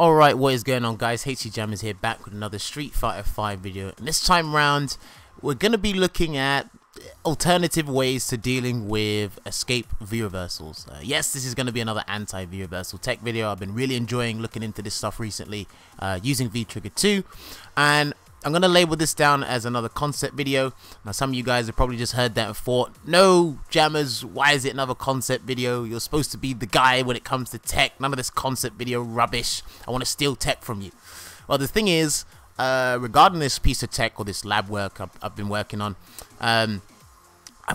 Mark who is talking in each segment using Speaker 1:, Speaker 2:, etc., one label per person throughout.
Speaker 1: Alright, what is going on, guys? HC Jam is here back with another Street Fighter 5 video, and this time round we're going to be looking at alternative ways to dealing with escape V-reversals. Yes, this is going to be another anti-V-reversal tech video. I've been really enjoying looking into this stuff recently using V-Trigger 2, and I'm going to label this down as another concept video. Now, some of you guys have probably just heard that and thought, no, Jammers, why is it another concept video? You're supposed to be the guy when it comes to tech. None of this concept video rubbish. I want to steal tech from you. Well, the thing is, regarding this piece of tech or this lab work I've been working on, I've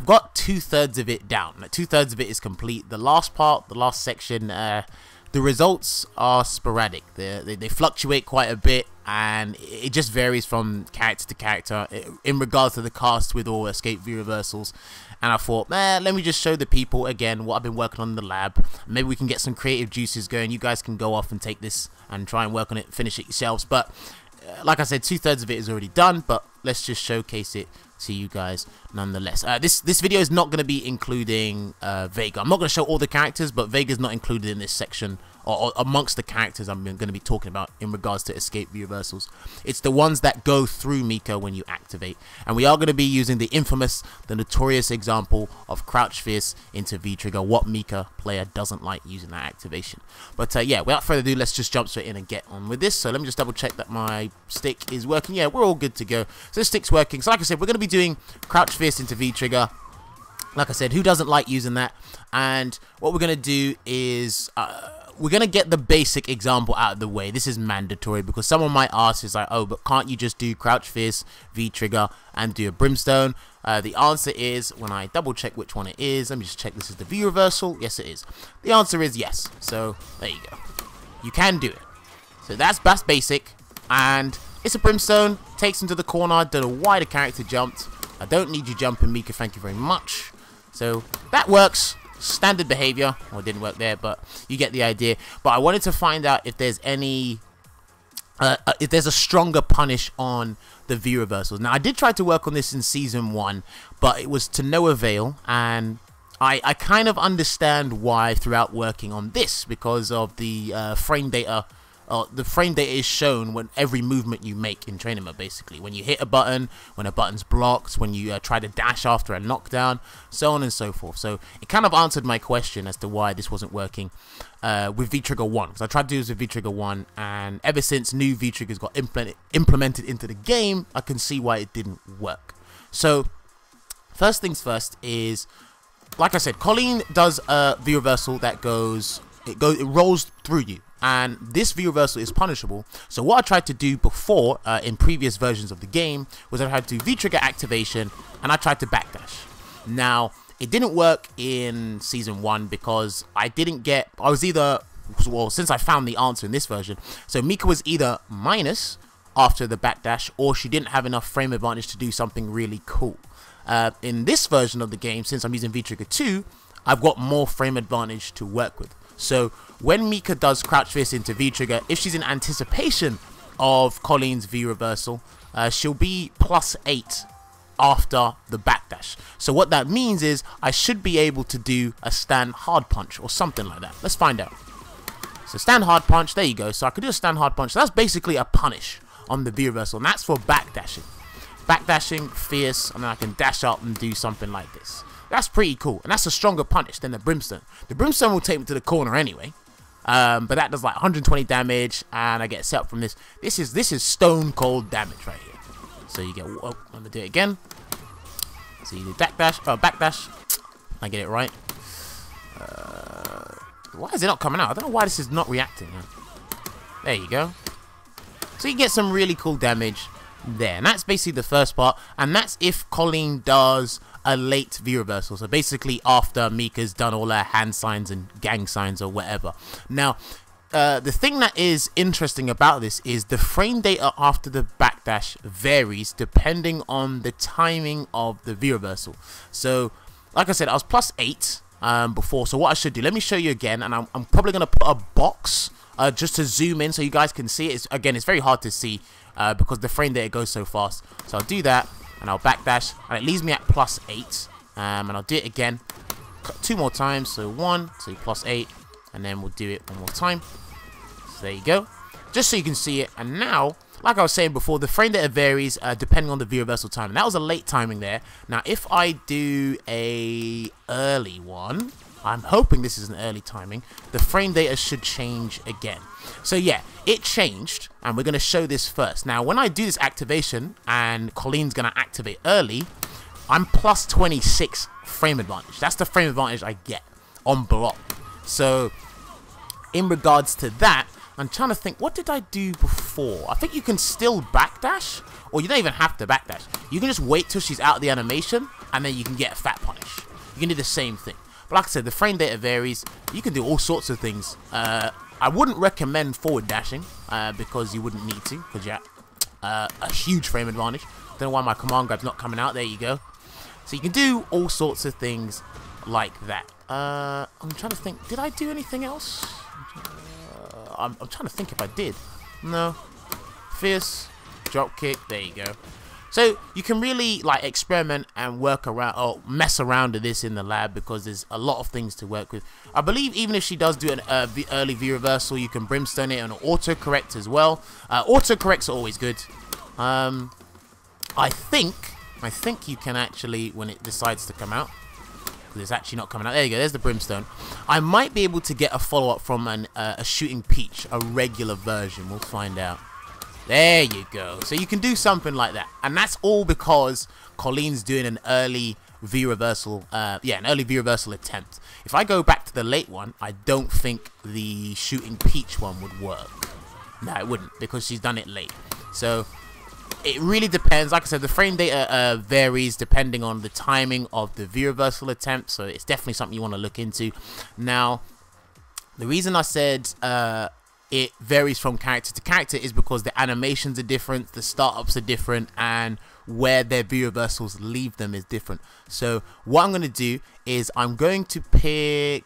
Speaker 1: got 2/3 of it down. 2/3 of it is complete. The last part, the last section, the results are sporadic. They fluctuate quite a bit, and it just varies from character to character in regards to the cast with all escape V-reversals. And I thought, let me just show the people again what I've been working on in the lab. Maybe we can get some creative juices going. You guys can go off and take this and try and work on it, finish it yourselves. But like I said, 2/3 of it is already done, but let's just showcase it to you guys nonetheless. This video is not going to be including Vega. I'm not going to show all the characters, but Vega's not included in this section or amongst the characters I'm going to be talking about in regards to escape V-reversals. It's the ones that go through Mika when you activate, and we are going to be using the infamous, the notorious example of crouch fierce into V-trigger, what Mika player doesn't like using that activation. But yeah, without further ado, let's just jump straight in and get on with this. So let me just double check that my stick is working. Yeah, we're all good to go. So this stick's working. So like I said, we're going to be doing crouch fierce into V-trigger. Like I said, who doesn't like using that? And what we're going to do is we're going to get the basic example out of the way. This is mandatory because someone might ask, is like, oh, but can't you just do crouch fierce, V-trigger, and do a brimstone? The answer is, when I double check which one it is, let me just check this is the V-reversal. Yes, it is. The answer is yes. So there you go. You can do it. So that's basic, and it's a brimstone, takes him to the corner, don't know why the character jumped. I don't need you jumping, Mika, thank you very much. So that works. Standard behavior. Well, it didn't work there, but you get the idea. But I wanted to find out if there's any if there's a stronger punish on the V reversals. Now, I did try to work on this in season 1, but it was to no avail, and I kind of understand why throughout working on this, because of the frame data. The frame data is shown when every movement you make in training mode, basically. When you hit a button, when a button's blocked, when you try to dash after a knockdown, so on and so forth. So it kind of answered my question as to why this wasn't working with V-Trigger 1. Because I tried to do this with V-Trigger 1, and ever since new V-Triggers got implemented into the game, I can see why it didn't work. So first things first is, like I said, Kolin does a V-reversal that it rolls through you. And this V-reversal is punishable. So what I tried to do before, in previous versions of the game, was I tried to do V-trigger activation, and I tried to backdash. Now, it didn't work in Season 1 because I was either, well, since I found the answer in this version, so Mika was either minus after the backdash, or she didn't have enough frame advantage to do something really cool. In this version of the game, since I'm using V-trigger 2, I've got more frame advantage to work with. So when Mika does crouch fierce into V-trigger, if she's in anticipation of Colin's V-reversal, she'll be +8 after the backdash. So what that means is I should be able to do a stand hard punch or something like that. Let's find out. So stand hard punch, there you go. So I could do a stand hard punch. So that's basically a punish on the V-reversal, and that's for backdashing. Backdashing, fierce, and then I can dash up and do something like this. That's pretty cool, and that's a stronger punish than the brimstone. The brimstone will take me to the corner anyway, but that does like 120 damage, and I get set up from this. This is stone cold damage right here. So you get, oh, let me do it again. So you do backdash, backdash. I get it right. Why is it not coming out? I don't know why this is not reacting. There you go. So you get some really cool damage there, and that's basically the first part, and that's if Kolin does a late V-reversal, so basically after Mika's done all her hand signs and gang signs or whatever. Now, the thing that is interesting about this is the frame data after the backdash varies depending on the timing of the V-reversal. So, like I said, I was +8 before, so what I should do, let me show you again, and I'm probably going to put a box just to zoom in so you guys can see it. Again, it's very hard to see because the frame data goes so fast. So I'll do that, and I'll backdash, and it leaves me at +8, and I'll do it again 2 more times. So 1, so +8, and then we'll do it one more time. So there you go. just so you can see it. And now, like I was saying before, the frame data varies depending on the V reversal timing. That was a late timing there. Now, if I do a early one, I'm hoping this is an early timing, the frame data should change again. So yeah, it changed, and we're going to show this first. Now, when I do this activation, and Colin's going to activate early, I'm plus 26 frame advantage. That's the frame advantage I get on block. So, in regards to that, I'm trying to think, what did I do before? I think you can still backdash, or you don't even have to backdash. You can just wait till she's out of the animation, and then you can get a fat punish. You can do the same thing. But like I said, the frame data varies. You can do all sorts of things. I wouldn't recommend forward dashing, because you wouldn't need to, because you have a huge frame advantage. Don't know why my command grab's not coming out. There you go. So you can do all sorts of things like that. I'm trying to think, did I do anything else? I'm trying to think if I did. No. Fierce, drop kick, there you go. So you can really like experiment and work around or mess around with this in the lab, because there's a lot of things to work with. I believe even if she does do an early V reversal, you can brimstone it and autocorrect as well. Autocorrects are always good. I think you can actually, when it decides to come out, because it's actually not coming out. There you go. There's the brimstone. I might be able to get a follow-up from a shooting peach, a regular version. We'll find out. There you go. So you can do something like that, and that's all because Colin's doing an early V reversal. Yeah, an early V reversal attempt. If I go back to the late one, I don't think the shooting peach one would work. No, it wouldn't, because she's done it late. So it really depends. Like I said, the frame data varies depending on the timing of the V reversal attempt. So it's definitely something you want to look into. Now, the reason I said it varies from character to character is because the animations are different, the startups are different, and where their V reversals leave them is different. So what I'm going to do is I'm going to pick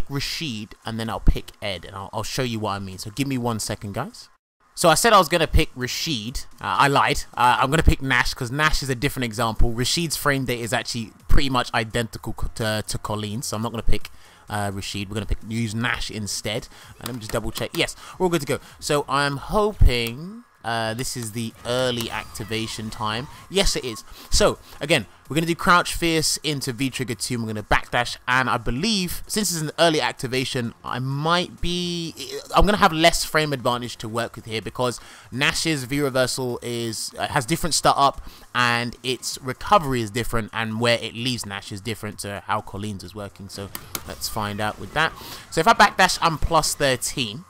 Speaker 1: Rashid, and then I'll pick Ed, and I'll show you what I mean. So give me 1 second, guys. So I said I was going to pick Rashid. I lied. I'm going to pick Nash, because Nash is a different example. Rashid's frame data is actually pretty much identical to Kolin, so I'm not going to pick Rashid. We're going to use Nash instead. And let me just double check. Yes, we're all good to go. So I'm hoping this is the early activation time. Yes, it is. So again, we're going to do crouch fierce into V trigger 2. We're going to backdash, and I believe since it's an early activation, I'm going to have less frame advantage to work with here, because Nash's V reversal has different startup, and its recovery is different, and where it leaves Nash is different to how Colin's is working. So let's find out with that. So if I backdash, I'm plus 13.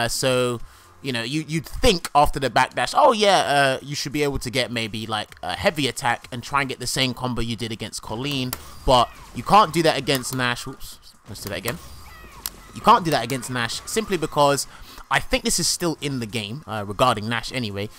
Speaker 1: So you know, you'd think after the backdash, oh yeah, you should be able to get maybe like a heavy attack and try and get the same combo you did against Kolin, but you can't do that against Nash. Oops, let's do that again. You can't do that against Nash simply because I think this is still in the game, regarding Nash anyway.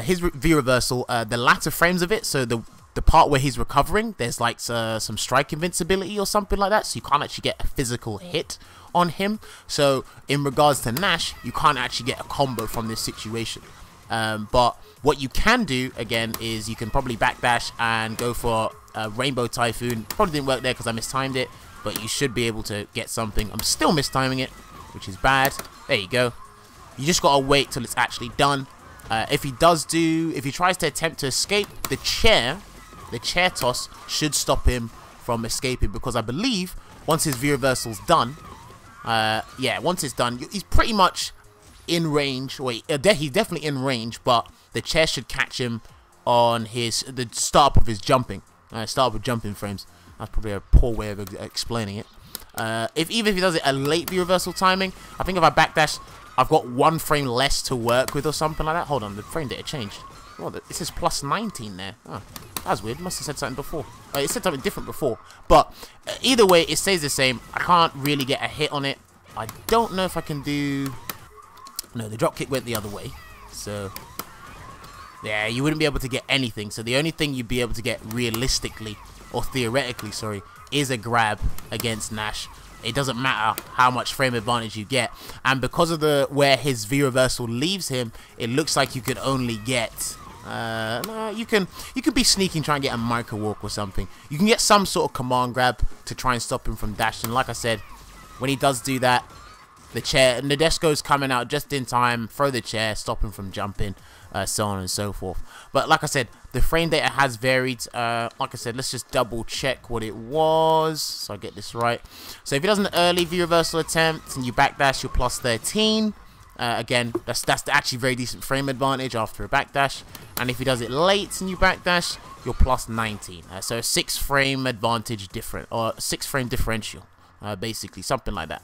Speaker 1: His V reversal, the latter frames of it, so the part where he's recovering, there's like some strike invincibility or something like that, so you can't actually get a physical hit on him. So in regards to Nash, you can't actually get a combo from this situation. But what you can do again is you can probably backdash and go for a Rainbow Typhoon. Probably didn't work there because I mistimed it, but you should be able to get something. I'm still mistiming it, which is bad. There you go. You just gotta wait till it's actually done. If he tries to attempt to escape, the chair toss should stop him from escaping, because I believe once his V reversal's done, yeah, once it's done, he's pretty much in range. Wait, he's definitely in range, but the chair should catch him on the start of his jumping. Start with jumping frames. That's probably a poor way of explaining it. Even if he does it a late V reversal timing, I think if I backdash, I've got 1 frame less to work with or something like that. Hold on, the frame data changed. Oh, it says plus 19 there. Oh, that's weird. Must have said something before. It said something different before. But either way, it stays the same. I can't really get a hit on it. I don't know if I can do... No, the drop kick went the other way. So, yeah, you wouldn't be able to get anything. So the only thing you'd be able to get realistically, or theoretically, sorry, is a grab against Nash. It doesn't matter how much frame advantage you get. And because of where his V reversal leaves him, it looks like you could only get... no, you can be sneaking, try and get a micro walk or something. You can get some sort of command grab to try and stop him from dashing. Like I said, when he does do that, the chair, and the Nadeshko's coming out just in time, throw the chair, stop him from jumping, so on and so forth. But like I said, the frame data has varied. Like I said, let's just double check what it was so I get this right. So if he does an early V reversal attempt and you backdash, you're plus 13. Again, that's actually very decent frame advantage after a backdash. And if he does it late and you backdash, you're plus 19. So a 6 frame advantage different, or 6 frame differential. Basically, something like that.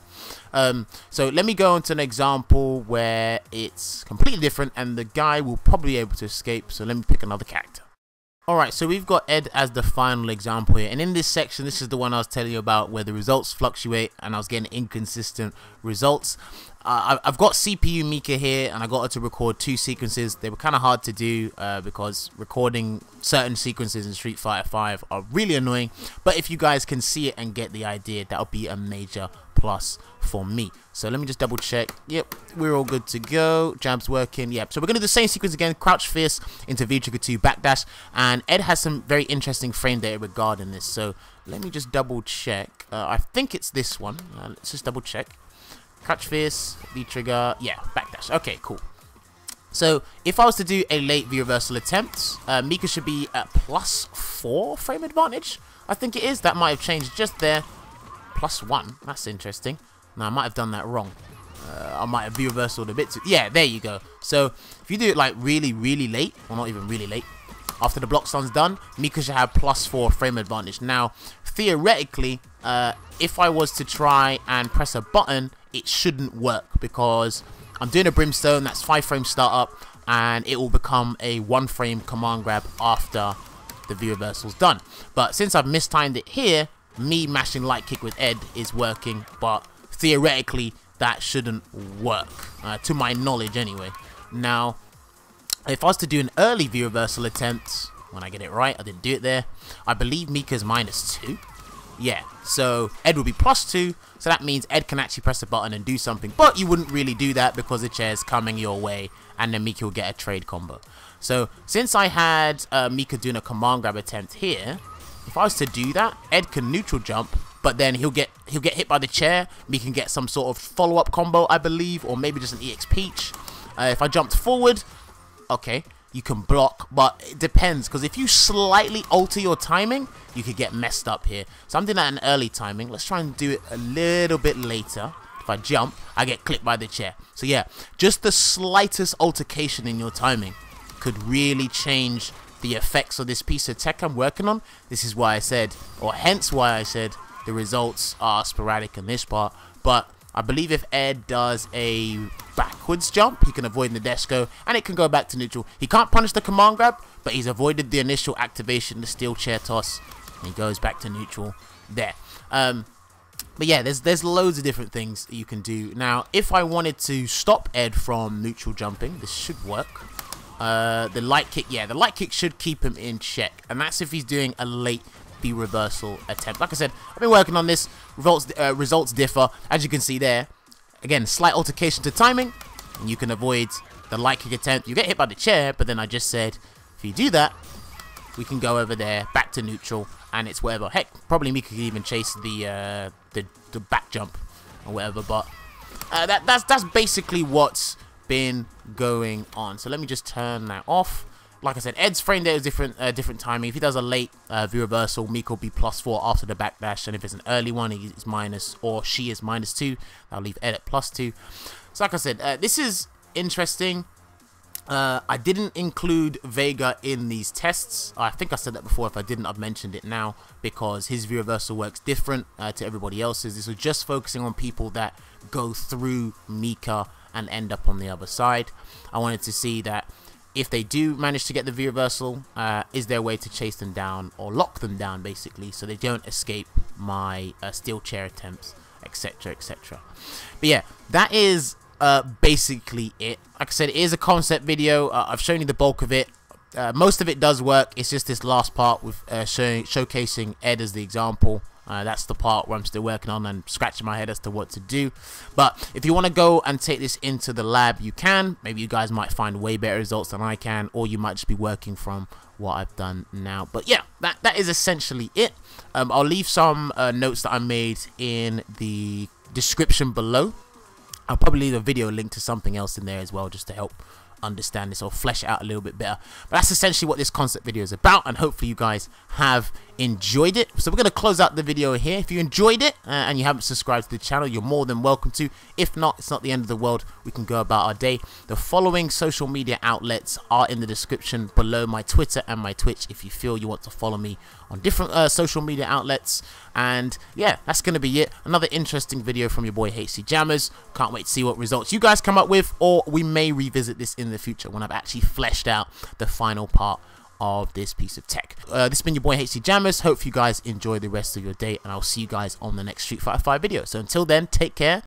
Speaker 1: So let me go into an example where it's completely different and the guy will probably be able to escape. So let me pick another character. Alright, so we've got Ed as the final example here, and in this section, this is the one I was telling you about where the results fluctuate and I was getting inconsistent results. I've got CPU Mika here, and I got her to record 2 sequences. They were kind of hard to do because recording certain sequences in Street Fighter V are really annoying, but if you guys can see it and get the idea, that'll be a major plus for me. So let me just double check. Yep, we're all good to go. Jab's working. Yep, so we're going to do the same sequence again. Crouch fierce into V trigger 2 backdash, and Ed has some very interesting frame data regarding this. So let me just double check. I think it's this one. Let's just double check. Crouch fierce, V trigger, yeah, backdash. Okay, cool. So if I was to do a late V reversal attempt, Mika should be at plus 4 frame advantage. I think it is. That might have changed just there. Plus 1. That's interesting. No, I might have done that wrong. I might have V reversaled a bit too. Yeah, there you go. So if you do it like really, really late, or not even really late, after the block stun's done, Mika should have plus 4 frame advantage. Now, theoretically, if I was to try and press a button, it shouldn't work because I'm doing a brimstone, that's 5 frame startup, and it will become a 1 frame command grab after the V reversal's done. But since I've mistimed it here, me mashing light kick with Ed is working, but theoretically that shouldn't work, to my knowledge anyway. Now, if I was to do an early V reversal attempt, when I get it right, I didn't do it there, I believe Mika's -2. Yeah, so Ed will be +2, so that means Ed can actually press a button and do something, but you wouldn't really do that because the chair's coming your way, and then Mika will get a trade combo. So since I had Mika doing a command grab attempt here, if I was to do that, Ed can neutral jump, but then he'll get hit by the chair. Mika can get some sort of follow-up combo, I believe, or maybe just an EX Peach. If I jumped forward, okay, you can block, but it depends, because if you slightly alter your timing, you could get messed up here. So I'm doing that in early timing. Let's try and do it a little bit later. If I jump, I get clipped by the chair. So yeah, just the slightest altercation in your timing could really change the effects of this piece of tech I'm working on. This is why I said, or hence why I said, the results are sporadic in this part. But I believe if Ed does a backwards jump, he can avoid Nadeshko, and it can go back to neutral. He can't punish the command grab, but he's avoided the initial activation, the steel chair toss, and he goes back to neutral there. But yeah, there's loads of different things you can do. Now, if I wanted to stop Ed from neutral jumping, this should work. The light kick, yeah, the light kick should keep him in check, and that's if he's doing a late V reversal attempt. Like I said, I've been working on this. Results differ, as you can see there. Again, slight altercation to timing, and you can avoid the light kick attempt. You get hit by the chair, but then I just said, if you do that, we can go over there, back to neutral, and it's whatever. Heck, probably Mika could even chase the back jump or whatever. But that's basically what's been going on. So let me just turn that off. Like I said, Ed's frame data is different timing. If he does a late V reversal, Mika will be +4 after the backdash, and if it's an early one, he's minus, or she is -2. I'll leave Ed at +2. So like I said, this is interesting. I didn't include Vega in these tests. I think I said that before. If I didn't, I've mentioned it now, because his V reversal works different to everybody else's. This was just focusing on people that go through Mika and end up on the other side. I wanted to see that if they do manage to get the V reversal, is there a way to chase them down or lock them down, basically, so they don't escape my steel chair attempts, etc, etc. But yeah, that is basically it. Like I said, it is a concept video. I've shown you the bulk of it. Most of it does work. It's just this last part with showcasing Ed as the example. That's the part where I'm still working on and scratching my head as to what to do. But if you want to go and take this into the lab, you can. Maybe you guys might find way better results than I can, or you might just be working from what I've done now. But yeah, that is essentially it. I'll leave some notes that I made in the description below. I'll probably leave a video link to something else in there as well, just to help understand this or flesh it out a little bit better. But that's essentially what this concept video is about, and hopefully you guys have enjoyed it. So we're going to close out the video here. If you enjoyed it and you haven't subscribed to the channel, you're more than welcome to. If not, it's not the end of the world. We can go about our day. The following social media outlets are in the description below: my Twitter and my Twitch, if you feel you want to follow me on different social media outlets. And yeah, that's going to be it. Another interesting video from your boy HC Jammers. Can't wait to see what results you guys come up with, or we may revisit this in the future when I've actually fleshed out the final part of this piece of tech. This has been your boy HC Jammers. Hope you guys enjoy the rest of your day, and I'll see you guys on the next Street Fighter 5 video. So until then, take care.